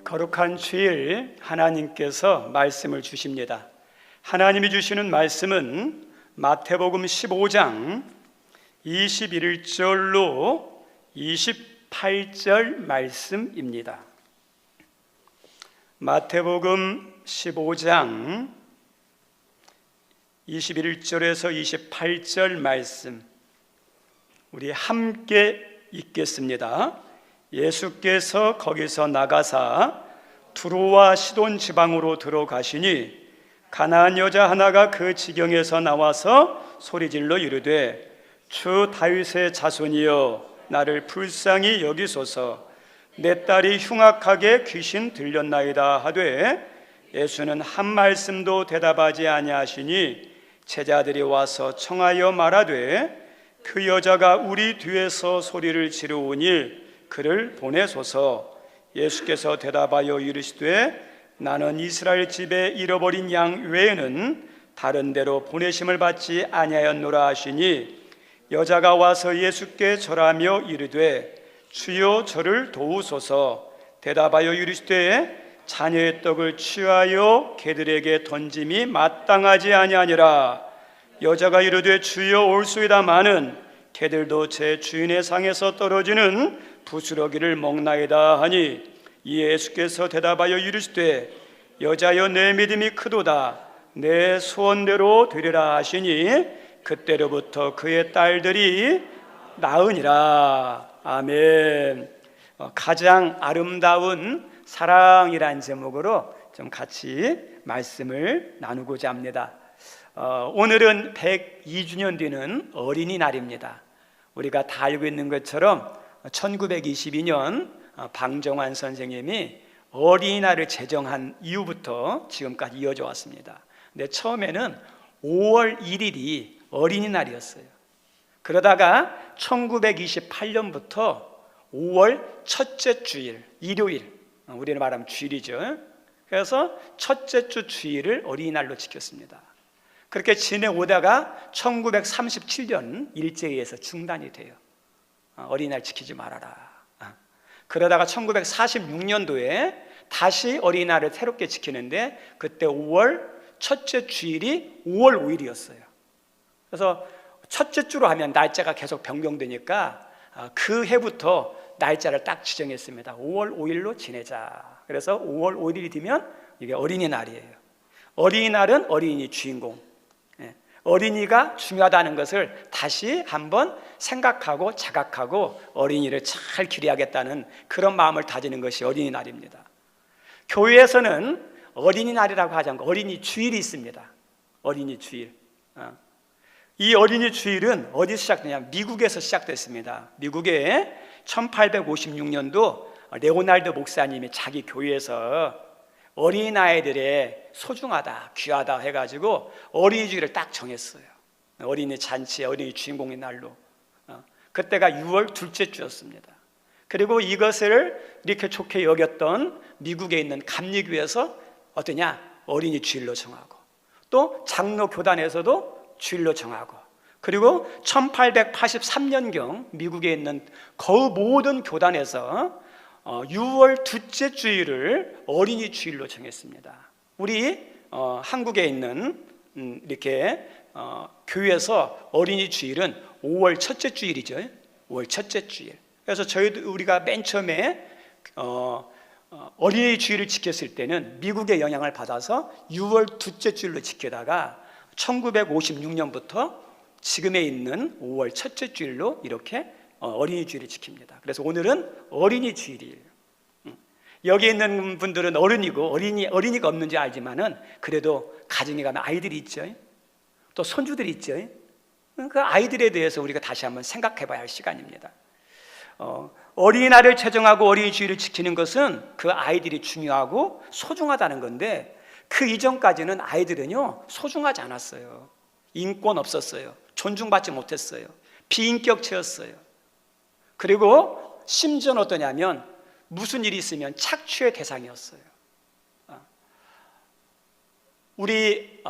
거룩한 주일 하나님께서 말씀을 주십니다. 하나님이 주시는 말씀은 마태복음 15장 21절로 28절 말씀입니다. 마태복음 15장 21절에서 28절 말씀 우리 함께 읽겠습니다. 예수께서 거기서 나가사 두로와 시돈 지방으로 들어가시니 가나안 여자 하나가 그 지경에서 나와서 소리질러 이르되 주 다윗의 자손이여 나를 불쌍히 여기소서 내 딸이 흉악하게 귀신 들렸나이다 하되 예수는 한 말씀도 대답하지 아니하시니 제자들이 와서 청하여 말하되 그 여자가 우리 뒤에서 소리를 지르오니 그를 보내소서. 예수께서 대답하여 이르시되 나는 이스라엘 집에 잃어버린 양 외에는 다른 데로 보내심을 받지 아니하였노라 하시니 여자가 와서 예수께 절하며 이르되 주여 저를 도우소서. 대답하여 이르시되 자녀의 떡을 취하여 개들에게 던짐이 마땅하지 아니하니라. 여자가 이르되 주여 올소이다마는 개들도 제 주인의 상에서 떨어지는 부스러기를 먹나이다 하니 예수께서 대답하여 이르시되 여자여 내 믿음이 크도다 내 소원대로 되리라 하시니 그때로부터 그의 딸들이 나으니라. 아멘. 가장 아름다운 사랑이란 제목으로 좀 같이 말씀을 나누고자 합니다. 오늘은 102주년 되는 어린이날입니다. 우리가 다 알고 있는 것처럼 1922년 방정환 선생님이 어린이날을 제정한 이후부터 지금까지 이어져 왔습니다. 근데 처음에는 5월 1일이 어린이날이었어요. 그러다가 1928년부터 5월 첫째 주일, 일요일, 우리는 말하면 주일이죠. 그래서 첫째 주 주일을 어린이날로 지켰습니다. 그렇게 지내오다가 1937년 일제에서 중단이 돼요. 어린이날 지키지 말아라. 그러다가 1946년도에 다시 어린이날을 새롭게 지키는데 그때 5월 첫째 주일이 5월 5일이었어요. 그래서 첫째 주로 하면 날짜가 계속 변경되니까 그 해부터 날짜를 딱 지정했습니다. 5월 5일로 지내자. 그래서 5월 5일이 되면 이게 어린이날이에요. 어린이날은 어린이 주인공, 어린이가 중요하다는 것을 다시 한번 생각하고 자각하고 어린이를 잘 기리하겠다는 그런 마음을 다지는 것이 어린이날입니다. 교회에서는 어린이날이라고 하지 않고 어린이 주일이 있습니다. 어린이 주일. 이 어린이 주일은 어디서 시작되냐면 미국에서 시작됐습니다. 미국에 1856년도 레오날드 목사님이 자기 교회에서 어린아이들의 소중하다, 귀하다 해가지고 어린이 주일을 딱 정했어요. 어린이 잔치, 어린이 주인공의 날로. 그때가 6월 둘째 주였습니다. 그리고 이것을 이렇게 좋게 여겼던 미국에 있는 감리교에서 어떠냐? 어린이 주일로 정하고 또 장로 교단에서도 주일로 정하고 그리고 1883년경 미국에 있는 거의 모든 교단에서 6월 둘째 주일을 어린이 주일로 정했습니다. 우리 한국에 있는 이렇게 교회에서 어린이 주일은 5월 첫째 주일이죠. 5월 첫째 주일. 그래서 우리가 맨 처음에 어린이 주일을 지켰을 때는 미국의 영향을 받아서 6월 둘째 주일로 지키다가 1956년부터 지금에 있는 5월 첫째 주일로 이렇게 어린이 주일을 지킵니다. 그래서 오늘은 어린이 주일이에요. 여기 있는 분들은 어른이고 어린이가 없는지 알지만은 그래도 가정에 가면 아이들이 있죠. 또 손주들이 있죠. 그 아이들에 대해서 우리가 다시 한번 생각해 봐야 할 시간입니다. 어린이날을 제정하고 어린이 주일을 지키는 것은 그 아이들이 중요하고 소중하다는 건데 그 이전까지는 아이들은요 소중하지 않았어요. 인권 없었어요. 존중받지 못했어요. 비인격체였어요. 그리고 심지어는 어떠냐면 무슨 일이 있으면 착취의 대상이었어요. 우리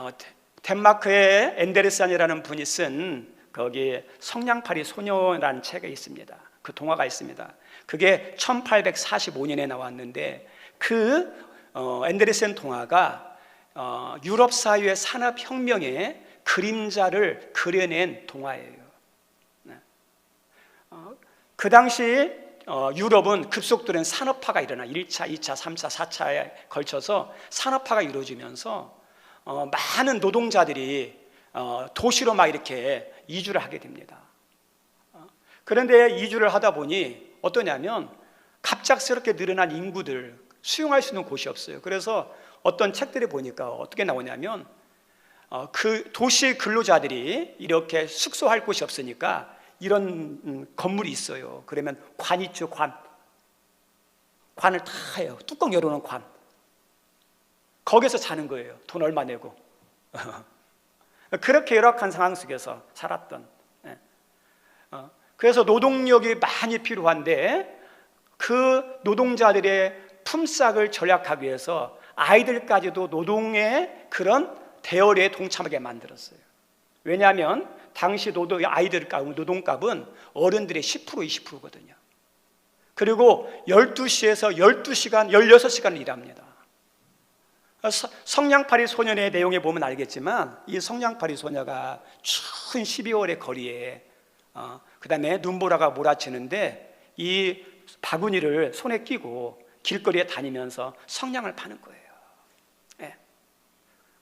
덴마크의 엔데르센이라는 분이 쓴 거기 성냥팔이 소녀라는 책이 있습니다. 그 동화가 있습니다. 그게 1845년에 나왔는데 앤데르센 동화가 유럽 사회의 산업혁명의 그림자를 그려낸 동화예요. 그 당시 유럽은 급속도로 산업화가 일어나 1차, 2차, 3차, 4차에 걸쳐서 산업화가 이루어지면서 많은 노동자들이 도시로 막 이렇게 이주를 하게 됩니다. 그런데 이주를 하다 보니 어떠냐면 갑작스럽게 늘어난 인구들 수용할 수 있는 곳이 없어요. 그래서 어떤 책들을 보니까 어떻게 나오냐면 그 도시 근로자들이 이렇게 숙소할 곳이 없으니까 이런 건물이 있어요. 그러면 관 있죠, 관을 다 해요. 뚜껑 열어놓은 관. 거기서 자는 거예요. 돈 얼마 내고. 그렇게 열악한 상황 속에서 살았던. 그래서 노동력이 많이 필요한데 그 노동자들의 품삯을 절약하기 위해서 아이들까지도 노동의 그런 대열에 동참하게 만들었어요. 왜냐하면 당시 노동값은 어른들의 10%, 20%거든요. 그리고 12시에서 12시간, 16시간을 일합니다. 성냥팔이 소년의 내용에 보면 알겠지만 이 성냥팔이 소녀가 추운 12월의 거리에 그 다음에 눈보라가 몰아치는데 이 바구니를 손에 끼고 길거리에 다니면서 성냥을 파는 거예요.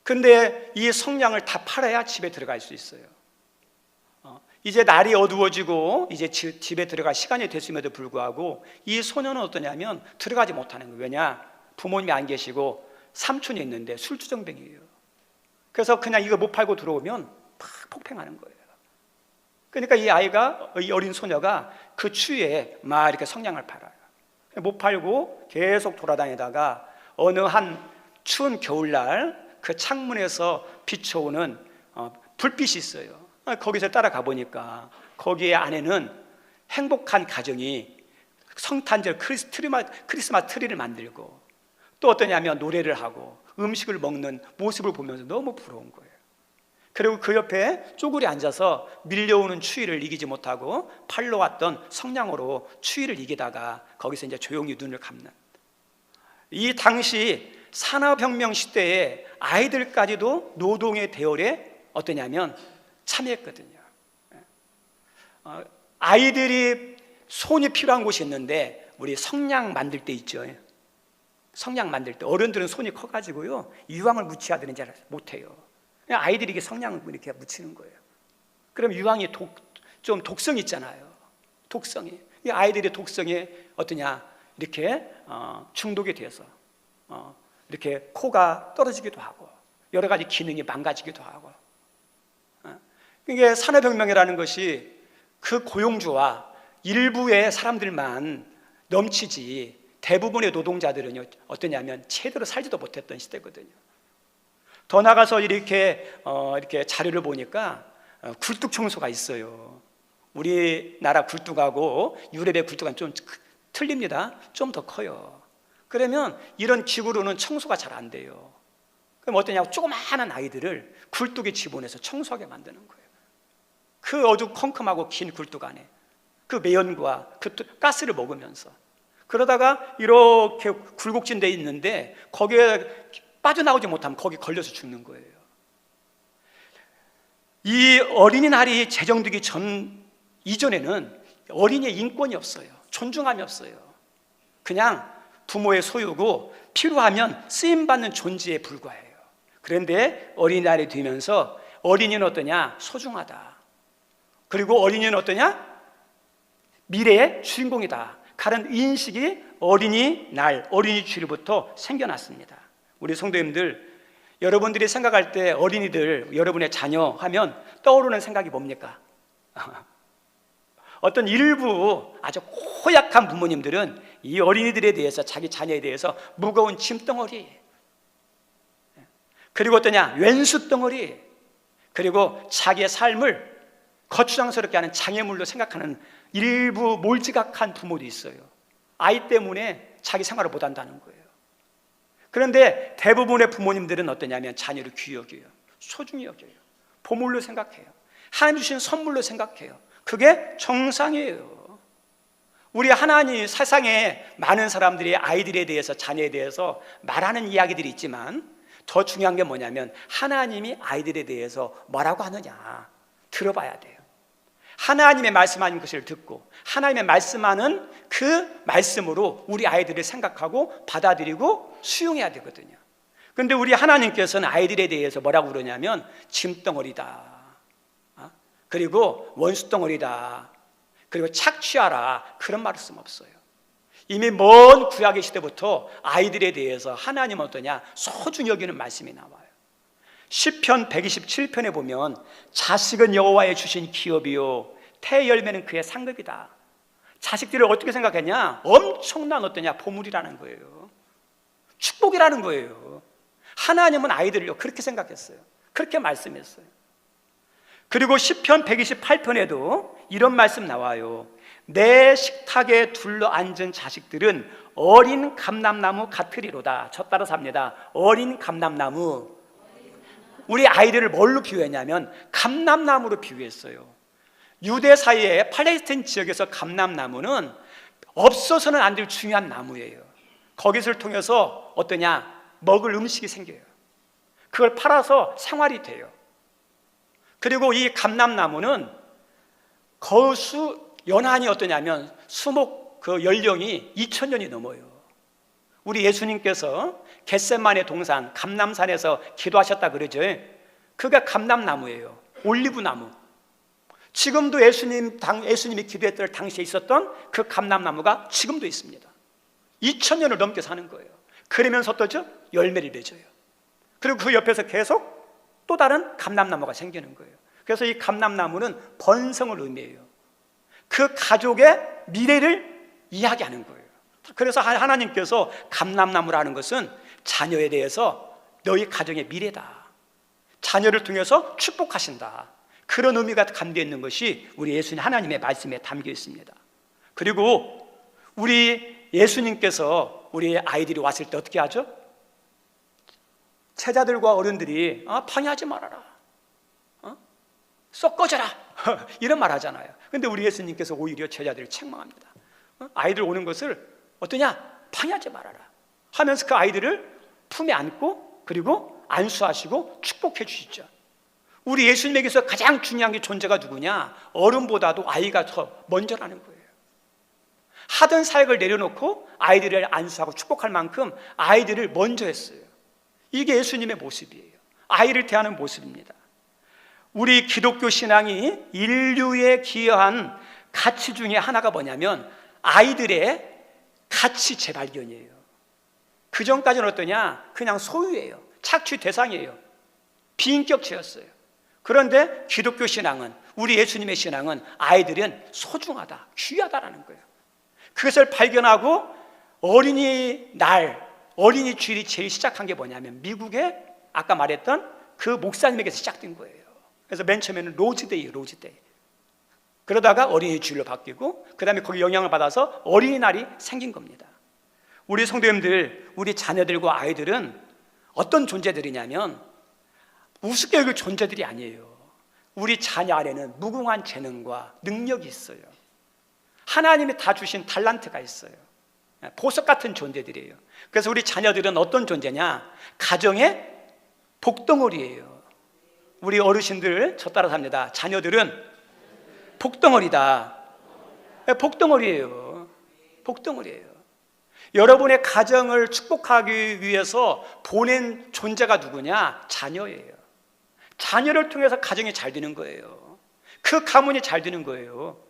근데 이 성냥을 다 팔아야 집에 들어갈 수 있어요. 이제 날이 어두워지고 이제 집에 들어갈 시간이 됐음에도 불구하고 이 소녀는 어떠냐면 들어가지 못하는 거예요. 왜냐? 부모님이 안 계시고 삼촌이 있는데 술주정뱅이에요. 그래서 그냥 이거 못 팔고 들어오면 막 폭행하는 거예요. 그러니까 이 아이가, 이 어린 소녀가 그 추위에 막 이렇게 성냥을 팔아요. 못 팔고 계속 돌아다니다가 어느 한 추운 겨울날 그 창문에서 비춰오는 불빛이 있어요. 거기서 따라가 보니까 거기에 안에는 행복한 가정이 성탄절 크리스마스 트리를 만들고 또 어떠냐면 노래를 하고 음식을 먹는 모습을 보면서 너무 부러운 거예요. 그리고 그 옆에 쪼그리 앉아서 밀려오는 추위를 이기지 못하고 팔러 왔던 성냥으로 추위를 이기다가 거기서 이제 조용히 눈을 감는, 이 당시 산업혁명 시대에 아이들까지도 노동의 대열에 어떠냐면 참여했거든요. 아이들이 손이 필요한 곳이 있는데 우리 성냥 만들 때 있죠. 성냥 만들 때 어른들은 손이 커가지고요 유황을 묻혀야 되는지 못해요. 그냥 아이들이 이게 성냥을 이렇게 묻히는 거예요. 그럼 유황이 좀 독성이 있잖아요. 독성이, 이 아이들의 독성이 어떠냐, 이렇게 중독이 돼서 이렇게 코가 떨어지기도 하고 여러 가지 기능이 망가지기도 하고. 이게 산업혁명이라는 것이 그 고용주와 일부의 사람들만 넘치지 대부분의 노동자들은 어떠냐면 제대로 살지도 못했던 시대거든요. 더 나가서 이렇게 자료를 보니까 굴뚝 청소가 있어요. 우리나라 굴뚝하고 유럽의 굴뚝은 좀 틀립니다. 좀 더 커요. 그러면 이런 기구로는 청소가 잘 안 돼요. 그럼 어떠냐고 조그마한 아이들을 굴뚝에 집어넣어서 청소하게 만드는 거예요. 그 어두컴컴하고 긴 굴뚝 안에 그 매연과 그 가스를 먹으면서, 그러다가 이렇게 굴곡진 데 있는데 거기에 빠져나오지 못하면 거기 걸려서 죽는 거예요. 이 어린이날이 제정되기 이전에는 어린이의 인권이 없어요. 존중함이 없어요. 그냥 부모의 소유고 필요하면 쓰임받는 존재에 불과해요. 그런데 어린이날이 되면서 어린이는 어떠냐? 소중하다. 그리고 어린이는 어떠냐? 미래의 주인공이다. 가는 인식이 어린이날, 어린이 주일부터 생겨났습니다. 우리 성도님들, 여러분들이 생각할 때 어린이들, 여러분의 자녀 하면 떠오르는 생각이 뭡니까? 어떤 일부 아주 고약한 부모님들은 이 어린이들에 대해서, 자기 자녀에 대해서 무거운 짐덩어리, 그리고 어떠냐? 왼수 덩어리, 그리고 자기의 삶을 거추장스럽게 하는 장애물로 생각하는 일부 몰지각한 부모도 있어요. 아이 때문에 자기 생활을 못한다는 거예요. 그런데 대부분의 부모님들은 어떠냐면 자녀를 귀히 여겨요. 소중히 여겨요. 보물로 생각해요. 하나님 주신 선물로 생각해요. 그게 정상이에요. 우리 하나님 세상에 많은 사람들이 아이들에 대해서, 자녀에 대해서 말하는 이야기들이 있지만 더 중요한 게 뭐냐면 하나님이 아이들에 대해서 뭐라고 하느냐 들어봐야 돼요. 하나님의 말씀하는 것을 듣고 하나님의 말씀하는 그 말씀으로 우리 아이들을 생각하고 받아들이고 수용해야 되거든요. 그런데 우리 하나님께서는 아이들에 대해서 뭐라고 그러냐면 짐덩어리다, 그리고 원수덩어리다, 그리고 착취하라, 그런 말씀 없어요. 이미 먼 구약의 시대부터 아이들에 대해서 하나님은 어떠냐 소중히 여기는 말씀이 나와요. 시편 127편에 보면 자식은 여호와의 주신 기업이요 태 열매는 그의 상급이다. 자식들을 어떻게 생각했냐? 엄청난 어떠냐 보물이라는 거예요. 축복이라는 거예요. 하나님은 아이들을요 그렇게 생각했어요. 그렇게 말씀했어요. 그리고 시편 128편에도 이런 말씀 나와요. 내 식탁에 둘러앉은 자식들은 어린 감람나무 같으리로다. 저 따라서 합니다. 어린 감람나무. 우리 아이들을 뭘로 비유했냐면 감람나무로 비유했어요. 유대 사이에 팔레스타인 지역에서 감람나무는 없어서는 안 될 중요한 나무예요. 거기서를 통해서 어떠냐 먹을 음식이 생겨요. 그걸 팔아서 생활이 돼요. 그리고 이 감람나무는 거수 연한이 어떠냐면 수목 그 연령이 2000년이 넘어요. 우리 예수님께서 겟세마네 동산 감람산에서 기도하셨다 그러죠. 그가 감람나무예요. 올리브나무. 지금도 예수님이 기도했던 당시에 있었던 그 감람나무가 지금도 있습니다. 2000년을 넘게 사는 거예요. 그러면서 어떠죠? 열매를 맺어요. 그리고 그 옆에서 계속 또 다른 감람나무가 생기는 거예요. 그래서 이 감람나무는 번성을 의미해요. 그 가족의 미래를 이야기하는 거예요. 그래서 하나님께서 감람나무라는 것은 자녀에 대해서 너희 가정의 미래다, 자녀를 통해서 축복하신다, 그런 의미가 담겨 있는 것이 우리 예수님 하나님의 말씀에 담겨 있습니다. 그리고 우리 예수님께서 우리 아이들이 왔을 때 어떻게 하죠? 제자들과 어른들이 방해하지 말아라, 썩 꺼져라 이런 말 하잖아요. 근데 우리 예수님께서 오히려 제자들을 책망합니다. 아이들 오는 것을 어떠냐? 방해하지 말아라 하면서 그 아이들을 품에 안고 그리고 안수하시고 축복해 주시죠. 우리 예수님에게서 가장 중요한 게 존재가 누구냐? 어른보다도 아이가 더 먼저라는 거예요. 하던 사역을 내려놓고 아이들을 안수하고 축복할 만큼 아이들을 먼저 했어요. 이게 예수님의 모습이에요. 아이를 대하는 모습입니다. 우리 기독교 신앙이 인류에 기여한 가치 중에 하나가 뭐냐면 아이들의 가치 재발견이에요. 그전까지는 어떠냐? 그냥 소유예요. 착취 대상이에요. 비인격체였어요. 그런데 기독교 신앙은, 우리 예수님의 신앙은 아이들은 소중하다, 귀하다라는 거예요. 그것을 발견하고 어린이날, 어린이 주일이 제일 시작한 게 뭐냐면 미국의 아까 말했던 그 목사님에게서 시작된 거예요. 그래서 맨 처음에는 로즈데이예요, 로즈데이. 그러다가 어린이 주일로 바뀌고 그 다음에 거기 영향을 받아서 어린이날이 생긴 겁니다. 우리 성도님들, 우리 자녀들과 아이들은 어떤 존재들이냐면 우습게 여길 존재들이 아니에요. 우리 자녀 안에는 무궁한 재능과 능력이 있어요. 하나님이 다 주신 달란트가 있어요. 보석 같은 존재들이에요. 그래서 우리 자녀들은 어떤 존재냐? 가정의 복덩어리예요. 우리 어르신들 저 따라 삽니다. 자녀들은 복덩어리다. 복덩어리예요. 복덩어리예요. 여러분의 가정을 축복하기 위해서 보낸 존재가 누구냐? 자녀예요. 자녀를 통해서 가정이 잘 되는 거예요. 그 가문이 잘 되는 거예요.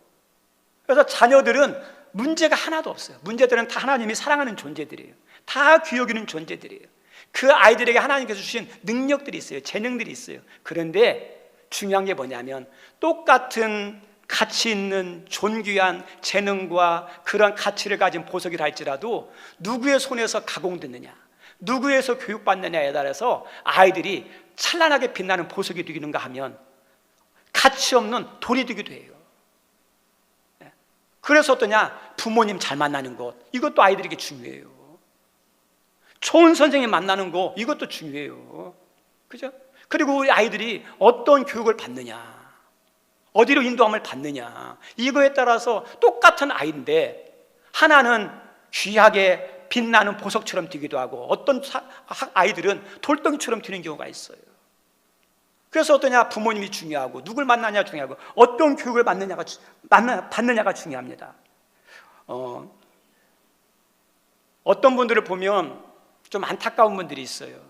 그래서 자녀들은 문제가 하나도 없어요. 문제들은 다 하나님이 사랑하는 존재들이에요. 다 귀 여기는 존재들이에요. 그 아이들에게 하나님께서 주신 능력들이 있어요. 재능들이 있어요. 그런데 중요한 게 뭐냐면 똑같은 가치 있는 존귀한 재능과 그런 가치를 가진 보석이라 할지라도 누구의 손에서 가공됐느냐, 누구에서 교육받느냐에 따라서 아이들이 찬란하게 빛나는 보석이 되기는가 하면 가치 없는 돌이 되기도 해요. 그래서 어떠냐? 부모님 잘 만나는 것, 이것도 아이들에게 중요해요. 좋은 선생님 만나는 거, 이것도 중요해요. 그죠? 그리고 우리 아이들이 어떤 교육을 받느냐, 어디로 인도함을 받느냐, 이거에 따라서 똑같은 아이인데 하나는 귀하게 빛나는 보석처럼 뛰기도 하고, 어떤 아이들은 돌덩이처럼 뛰는 경우가 있어요. 그래서 어떠냐? 부모님이 중요하고, 누굴 만나냐 중요하고, 어떤 교육을 받느냐가 중요합니다. 어떤 분들을 보면 좀 안타까운 분들이 있어요.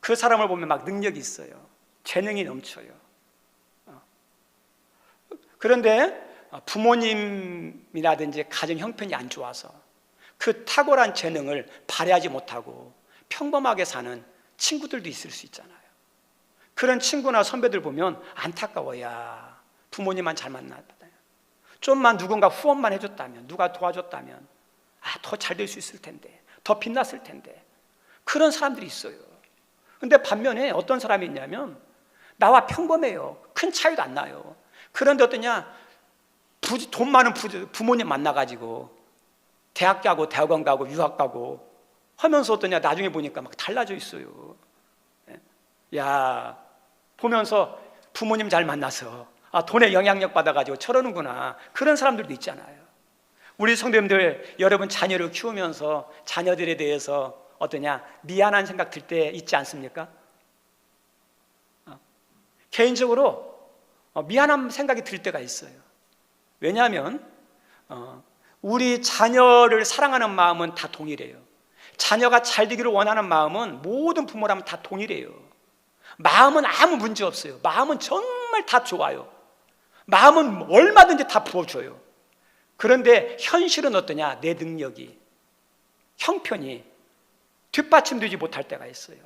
그 사람을 보면 막 능력이 있어요. 재능이 넘쳐요. 그런데 부모님이라든지 가정 형편이 안 좋아서 그 탁월한 재능을 발휘하지 못하고 평범하게 사는 친구들도 있을 수 있잖아요. 그런 친구나 선배들 보면 안타까워야, 부모님만 잘 만났다, 좀만 누군가 후원만 해줬다면, 누가 도와줬다면 더 잘 될 수 있을 텐데, 더 빛났을 텐데. 그런 사람들이 있어요. 근데 반면에 어떤 사람이 있냐면 나와 평범해요. 큰 차이도 안 나요. 그런데 어떠냐? 돈 많은 부모님 만나가지고 대학 가고 대학원 가고 유학 가고 하면서 어떠냐? 나중에 보니까 막 달라져 있어요. 야, 보면서 부모님 잘 만나서 돈에 영향력 받아가지고 저러는구나. 그런 사람들도 있잖아요. 우리 성도님들, 여러분 자녀를 키우면서 자녀들에 대해서 어떠냐? 미안한 생각 들 때 있지 않습니까? 개인적으로 미안한 생각이 들 때가 있어요. 왜냐하면 우리 자녀를 사랑하는 마음은 다 동일해요. 자녀가 잘 되기를 원하는 마음은 모든 부모라면 다 동일해요. 마음은 아무 문제 없어요. 마음은 정말 다 좋아요. 마음은 얼마든지 다 부어줘요. 그런데 현실은 어떠냐? 내 능력이, 형편이 뒷받침되지 못할 때가 있어요.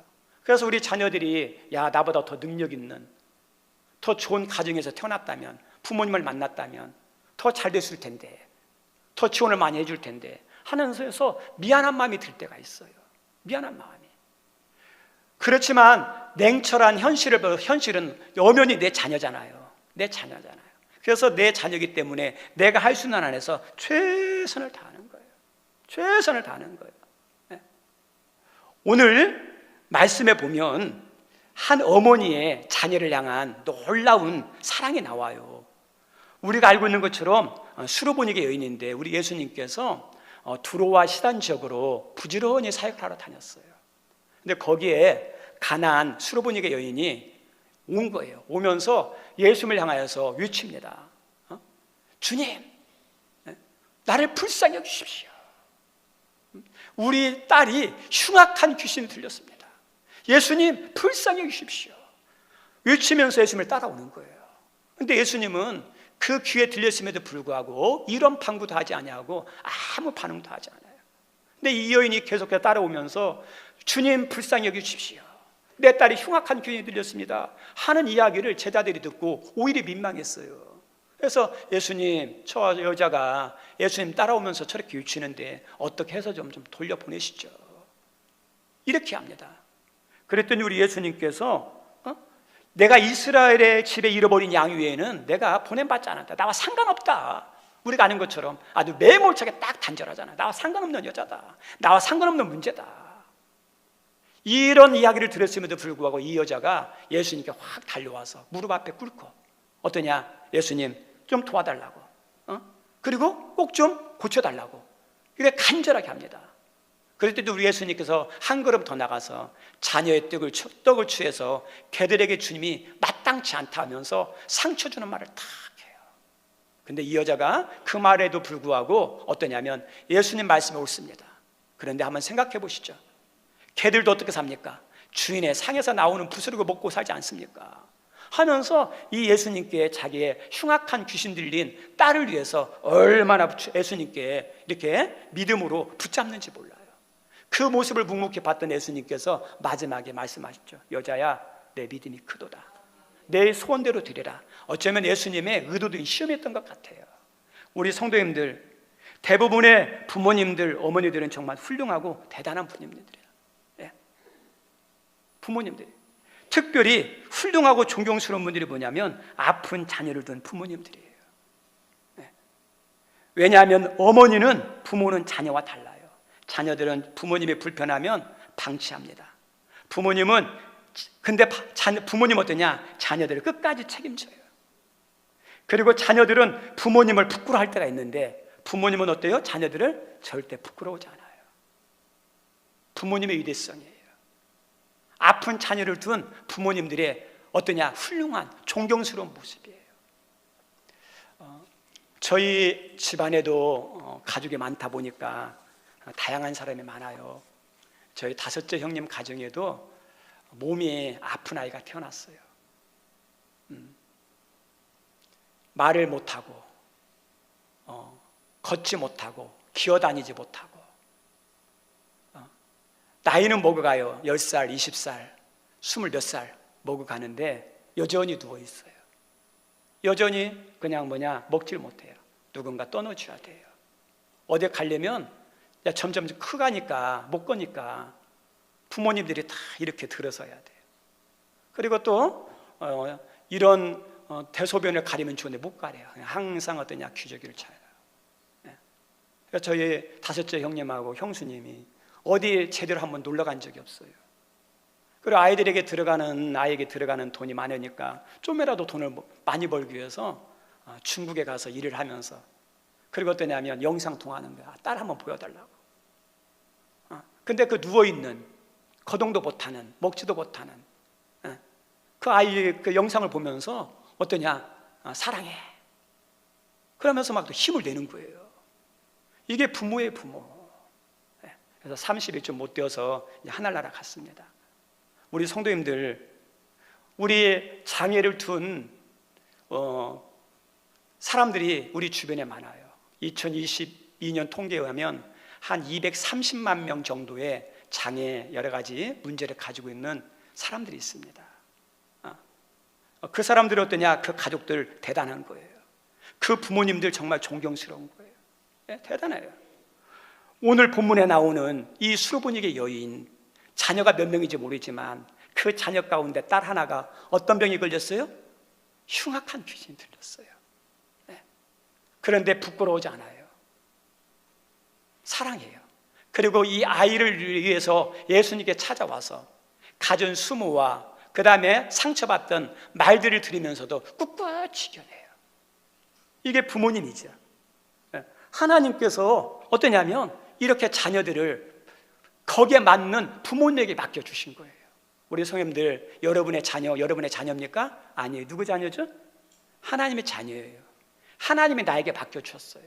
그래서 우리 자녀들이 나보다 더 능력 있는, 더 좋은 가정에서 태어났다면, 부모님을 만났다면 더 잘 됐을 텐데, 더 지원을 많이 해줄 텐데 하면서 미안한 마음이 들 때가 있어요. 미안한 마음이. 그렇지만 냉철한 현실은 엄연히 내 자녀잖아요. 내 자녀잖아요. 그래서 내 자녀이기 때문에 내가 할 수 있는 안에서 최선을 다하는 거예요. 최선을 다하는 거예요. 네. 오늘 말씀에 보면 한 어머니의 자녀를 향한 놀라운 사랑이 나와요. 우리가 알고 있는 것처럼 수로보니게 여인인데 우리 예수님께서 두로와 시단 지역으로 부지런히 사역을 하러 다녔어요. 근데 거기에 가나안 수로보니게 여인이 온 거예요. 오면서 예수님을 향하여서 외칩니다. 주님, 나를 불쌍히 여기십시오. 우리 딸이 흉악한 귀신이 들렸습니다. 예수님, 불쌍히 여기십시오. 외치면서 예수님을 따라오는 거예요. 근데 예수님은 그 귀에 들렸음에도 불구하고 이런 방구도 하지 아니하고 아무 반응도 하지 않아요. 근데 이 여인이 계속해서 따라오면서 주님, 불쌍히 여기십시오. 내 딸이 흉악한 귀신이 들렸습니다 하는 이야기를 제자들이 듣고 오히려 민망했어요. 그래서 예수님, 저 여자가 예수님 따라오면서 저렇게 외치는데 어떻게 해서 좀 돌려보내시죠. 이렇게 합니다. 그랬더니 우리 예수님께서 내가 이스라엘의 집에 잃어버린 양 외에는 내가 보냄받지 않았다. 나와 상관없다. 우리가 아는 것처럼 아주 매몰차게 딱 단절하잖아. 나와 상관없는 여자다. 나와 상관없는 문제다. 이런 이야기를 들었음에도 불구하고 이 여자가 예수님께 확 달려와서 무릎 앞에 꿇고 어떠냐? 예수님, 좀 도와달라고, 그리고 꼭 좀 고쳐달라고 이렇게 간절하게 합니다. 그럴 때도 우리 예수님께서 한 걸음 더 나가서 자녀의 떡을 취해서 걔들에게 주님이 마땅치 않다 하면서 상처 주는 말을 탁 해요. 근데 이 여자가 그 말에도 불구하고 어떠냐면 예수님 말씀에 옳습니다. 그런데 한번 생각해 보시죠. 걔들도 어떻게 삽니까? 주인의 상에서 나오는 부스러기 먹고 살지 않습니까? 하면서 이 예수님께 자기의 흉악한 귀신 들린 딸을 위해서 얼마나 예수님께 이렇게 믿음으로 붙잡는지 몰라요. 그 모습을 묵묵히 봤던 예수님께서 마지막에 말씀하셨죠. 여자야, 내 믿음이 크도다. 내 소원대로 드리라. 어쩌면 예수님의 의도들이 시험했던 것 같아요. 우리 성도님들, 대부분의 부모님들, 어머니들은 정말 훌륭하고 대단한 부모님들이에요. 부모님들이 특별히 훌륭하고 존경스러운 분들이 뭐냐면 아픈 자녀를 둔 부모님들이에요. 왜냐하면 어머니는 부모는 자녀와 달라요. 자녀들은 부모님이 불편하면 방치합니다. 부모님은 어떠냐? 자녀들을 끝까지 책임져요. 그리고 자녀들은 부모님을 부끄러워할 때가 있는데 부모님은 어때요? 자녀들을 절대 부끄러워하지 않아요. 부모님의 위대성이에요. 아픈 자녀를 둔 부모님들의 어떠냐? 훌륭한 존경스러운 모습이에요. 저희 집안에도 가족이 많다 보니까 다양한 사람이 많아요. 저희 다섯째 형님 가정에도 몸이 아픈 아이가 태어났어요. 말을 못하고 걷지 못하고 기어다니지 못하고 나이는 먹어가요. 10살, 20살, 20몇 살 먹어가는데 여전히 누워있어요. 여전히 그냥 먹질 못해요. 누군가 떠넣어줘야 돼요. 어디 가려면 점점 크가니까 못 가니까 부모님들이 다 이렇게 들어서야 돼요. 그리고 또 이런 대소변을 가리면 좋은데 못 가려요. 항상 어떠냐? 기저귀를 차요. 그래서 저희 다섯째 형님하고 형수님이 어디 제대로 한번 놀러 간 적이 없어요. 그리고 아이에게 들어가는 돈이 많으니까 좀이라도 돈을 많이 벌기 위해서 중국에 가서 일을 하면서, 그리고 어떠냐면 영상 통화하는 거야. 딸 한번 보여달라고. 근데 그 누워있는, 거동도 못하는, 먹지도 못하는 그 아이의 그 영상을 보면서 어떠냐? 사랑해. 그러면서 막 또 힘을 내는 거예요. 이게 부모의 부모. 그래서 30일 좀 못 되어서 하늘나라 갔습니다. 우리 성도님들, 우리 장애를 둔 사람들이 우리 주변에 많아요. 2022년 통계에 의하면 한 230만 명 정도의 장애, 여러 가지 문제를 가지고 있는 사람들이 있습니다. 그 사람들이 어떠냐? 그 가족들 대단한 거예요. 그 부모님들 정말 존경스러운 거예요. 대단해요. 오늘 본문에 나오는 이 수로보니게 여인, 자녀가 몇 명인지 모르지만 그 자녀 가운데 딸 하나가 어떤 병이 걸렸어요? 흉악한 귀신이 들렸어요. 그런데 부끄러워하지 않아요. 사랑해요. 그리고 이 아이를 위해서 예수님께 찾아와서 갖은 수모와 그 다음에 상처받던 말들을 들으면서도 꿋꿋이 이겨내요. 이게 부모님이죠. 하나님께서 어떠냐면 이렇게 자녀들을 거기에 맞는 부모님에게 맡겨주신 거예요. 우리 성도님들, 여러분의 자녀, 여러분의 자녀입니까? 아니에요. 누구 자녀죠? 하나님의 자녀예요. 하나님이 나에게 맡겨주셨어요.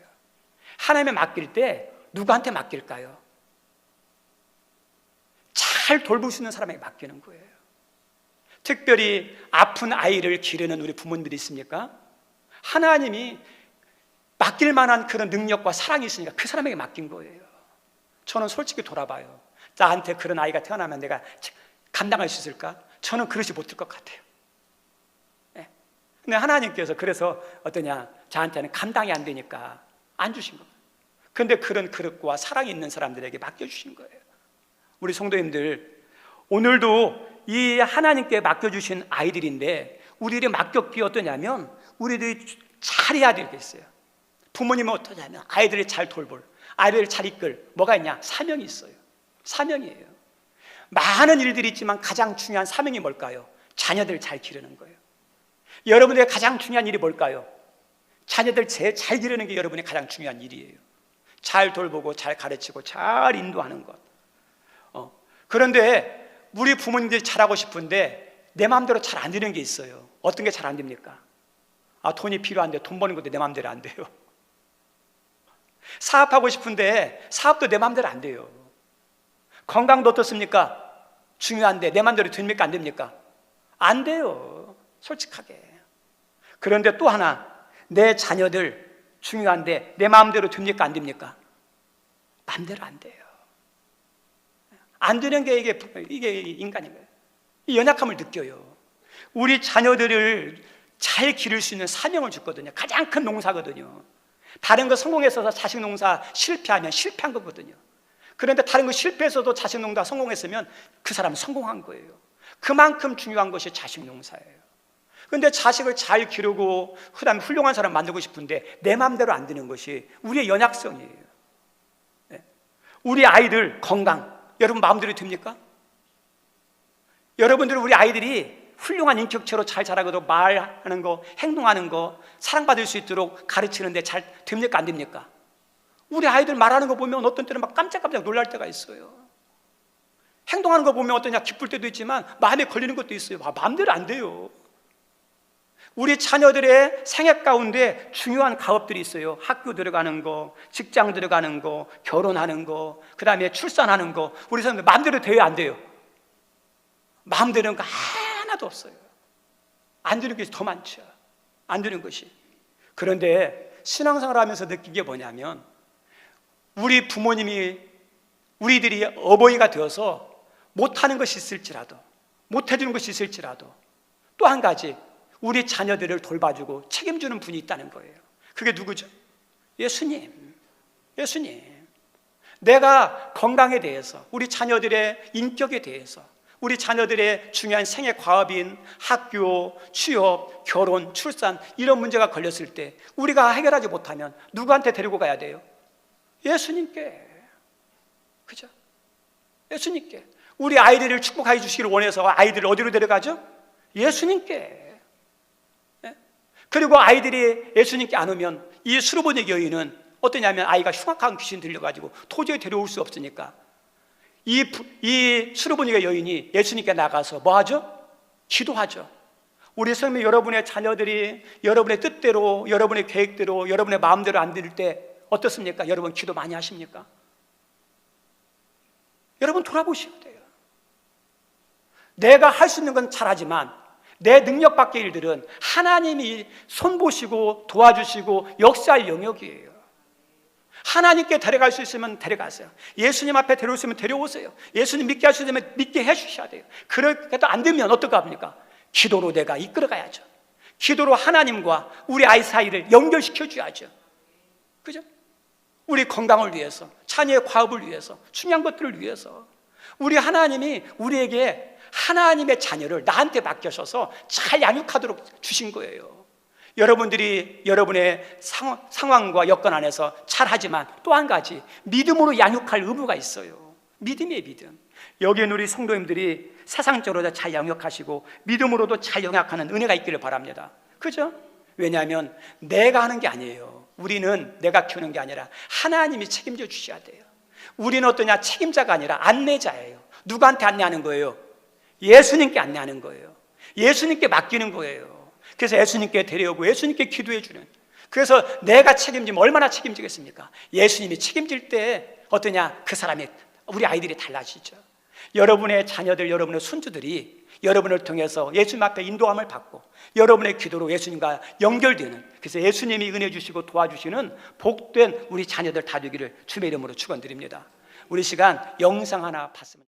하나님에 맡길 때 누구한테 맡길까요? 잘 돌볼 수 있는 사람에게 맡기는 거예요. 특별히 아픈 아이를 기르는 우리 부모님들이 있습니까? 하나님이 맡길 만한 그런 능력과 사랑이 있으니까 그 사람에게 맡긴 거예요. 저는 솔직히 돌아봐요. 나한테 그런 아이가 태어나면 내가 감당할 수 있을까? 저는 그러지 못할 것 같아요. 근데 하나님께서 그래서 어떠냐? 저한테는 감당이 안 되니까 안 주신 겁니다. 그런데 그런 그릇과 사랑이 있는 사람들에게 맡겨주신 거예요. 우리 성도님들, 오늘도 이 하나님께 맡겨주신 아이들인데 우리들이 맡겼기에 어떠냐면 우리들이 잘해야 될 게 있어요. 부모님은 어떠냐면 아이들을 잘 돌볼, 아이들을 잘 이끌 뭐가 있냐? 사명이 있어요. 사명이에요. 많은 일들이 있지만 가장 중요한 사명이 뭘까요? 자녀들을 잘 기르는 거예요. 여러분의 가장 중요한 일이 뭘까요? 자녀들 잘 기르는 게 여러분의 가장 중요한 일이에요. 잘 돌보고 잘 가르치고 잘 인도하는 것. 그런데 우리 부모님들이 잘하고 싶은데 내 마음대로 잘 안 되는 게 있어요. 어떤 게 잘 안 됩니까? 돈이 필요한데 돈 버는 것도 내 마음대로 안 돼요. 사업하고 싶은데 사업도 내 마음대로 안 돼요. 건강도 어떻습니까? 중요한데 내 마음대로 됩니까? 안 됩니까? 안 돼요. 솔직하게. 그런데 또 하나, 내 자녀들 중요한데 내 마음대로 됩니까? 안 됩니까? 마음대로 안 돼요. 안 되는 게 이게 인간인 거예요. 이 연약함을 느껴요. 우리 자녀들을 잘 기를 수 있는 사명을 줬거든요. 가장 큰 농사거든요. 다른 거 성공했어서 자식 농사 실패하면 실패한 거거든요. 그런데 다른 거 실패해서도 자식 농사 성공했으면 그 사람은 성공한 거예요. 그만큼 중요한 것이 자식 농사예요. 그런데 자식을 잘 기르고 그다음에 훌륭한 사람 만들고 싶은데 내 마음대로 안 되는 것이 우리의 연약성이에요. 우리 아이들 건강, 여러분 마음대로 됩니까? 여러분들 우리 아이들이 훌륭한 인격체로 잘 자라고도 말하는 거, 행동하는 거, 사랑받을 수 있도록 가르치는데 잘 됩니까? 안 됩니까? 우리 아이들 말하는 거 보면 어떤 때는 막 깜짝깜짝 놀랄 때가 있어요. 행동하는 거 보면 어떠냐 기쁠 때도 있지만 마음에 걸리는 것도 있어요. 마음대로 안 돼요. 우리 자녀들의 생애 가운데 중요한 가업들이 있어요. 학교 들어가는 거, 직장 들어가는 거, 결혼하는 거, 그 다음에 출산하는 거. 우리 사람들 마음대로 돼요, 안 돼요? 마음대로 되는 거 하나도 없어요. 안 되는 것이 더 많죠. 안 되는 것이. 그런데 신앙생활 하면서 느낀 게 뭐냐면, 우리 부모님이 우리들이 어버이가 되어서 못하는 것이 있을지라도, 못해주는 것이 있을지라도 또 한 가지 우리 자녀들을 돌봐주고 책임지는 분이 있다는 거예요. 그게 누구죠? 예수님. 예수님. 내가 건강에 대해서, 우리 자녀들의 인격에 대해서, 우리 자녀들의 중요한 생애 과업인 학교, 취업, 결혼, 출산 이런 문제가 걸렸을 때 우리가 해결하지 못하면 누구한테 데리고 가야 돼요? 예수님께. 그죠? 예수님께. 우리 아이들을 축복해 주시기를 원해서 아이들을 어디로 데려가죠? 예수님께. 그리고 아이들이 예수님께 안 오면 이 수르보니 여인은 어떠냐면 아이가 흉악한 귀신 들려가지고 도저히 데려올 수 없으니까 이 수르보니 여인이 예수님께 나가서 뭐 하죠? 기도하죠. 우리 성도 여러분의 자녀들이 여러분의 뜻대로, 여러분의 계획대로, 여러분의 마음대로 안 될 때 어떻습니까? 여러분 기도 많이 하십니까? 여러분 돌아보셔야 돼요. 내가 할 수 있는 건 잘하지만 내 능력 밖의 일들은 하나님이 손보시고 도와주시고 역사할 영역이에요. 하나님께 데려갈 수 있으면 데려가세요. 예수님 앞에 데려올 수 있으면 데려오세요. 예수님 믿게 할 수 있으면 믿게 해주셔야 돼요. 그래도 안 되면 어떨까 합니까? 기도로 내가 이끌어가야죠. 기도로 하나님과 우리 아이 사이를 연결시켜줘야죠. 그죠? 우리 건강을 위해서, 자녀의 과업을 위해서, 중요한 것들을 위해서 우리 하나님이 우리에게 하나님의 자녀를 나한테 맡겨셔서 잘 양육하도록 주신 거예요. 여러분들이 여러분의 상황과 여건 안에서 잘하지만 또 한 가지 믿음으로 양육할 의무가 있어요. 믿음의 믿음. 여기에 우리 성도님들이 세상적으로도 잘 양육하시고 믿음으로도 잘 양육하는 은혜가 있기를 바랍니다. 그죠? 왜냐하면 내가 하는 게 아니에요. 우리는 내가 키우는 게 아니라 하나님이 책임져 주셔야 돼요. 우리는 어떠냐? 책임자가 아니라 안내자예요. 누구한테 안내하는 거예요? 예수님께 안내하는 거예요. 예수님께 맡기는 거예요. 그래서 예수님께 데려오고 예수님께 기도해 주는. 그래서 내가 책임지면 얼마나 책임지겠습니까? 예수님이 책임질 때 어떠냐? 그 사람이, 우리 아이들이 달라지죠. 여러분의 자녀들, 여러분의 손주들이 여러분을 통해서 예수님 앞에 인도함을 받고 여러분의 기도로 예수님과 연결되는, 그래서 예수님이 은혜 주시고 도와주시는 복된 우리 자녀들 다 되기를 주의 이름으로 축원드립니다. 우리 시간 영상 하나 봤습니다.